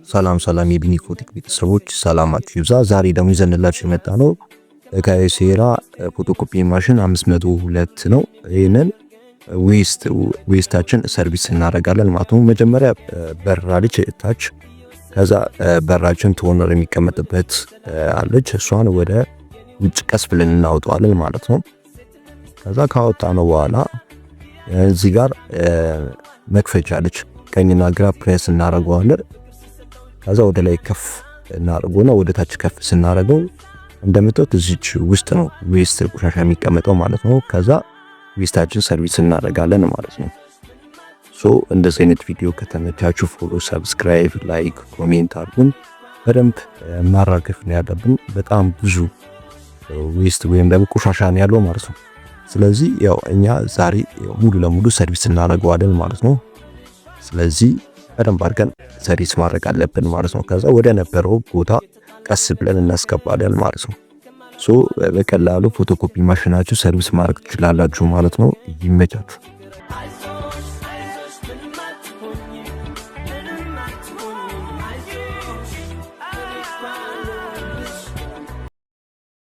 ሰላም የቢኒኮቲክ ቤተሰቦች ሰላማችሁ ይብዛ። ዛሬ ደግሞ ይዘንላችሁ የመጣ ነው ከሴራ ፎቶኮፒ ማሽን 502 ነው። ይሄንን ዌስታችን ሰርቪስ እናደርጋለን ማለት ነው። መጀመሪያ በራለች ታች፣ ከዛ በራችን ቶነር የሚቀመጥበት አለች። እሷን ወደ ውጭ ቀስ ብለን እናወጣዋለን ማለት ነው። ከዛ ካወጣነው በኋላ እዚህ ጋር መክፈቻ አለች። ቀኝና ግራ ፕሬስ እናደርገዋለን። ከዛ ወደ ላይ ከፍ እናደርገውና ወደ ታች ከፍ ስናደርገው እንደምታዩት እዚች ውስጥ ነው ዌስት ቆሻሻ የሚቀመጠው ማለት ነው። ከዛ ዌስታችን ሰርቪስ እናደርጋለን ማለት ነው። እንደዚህ አይነት ቪዲዮ ከተመቻችሁ ፎሎ፣ ሰብስክራይብ፣ ላይክ፣ ኮሜንት አድርጉን። በደንብ ማራገፍ ነው ያለብን። በጣም ብዙ ዌስት ወይም ደግሞ ቆሻሻ ነው ያለው ማለት ነው። ስለዚህ ያው እኛ ዛሬ ሙሉ ለሙሉ ሰርቪስ እናደርገዋለን ማለት ነው። ስለዚህ በደንብ አድርገን ሰርቪስ ማድረግ አለብን ማለት ነው። ከዛ ወደ ነበረው ቦታ ቀስ ብለን እናስገባለን ማለት ነው። በቀላሉ ፎቶኮፒ ማሽናችሁ ሰርቪስ ማድረግ ትችላላችሁ ማለት ነው። ይመቻችሁ።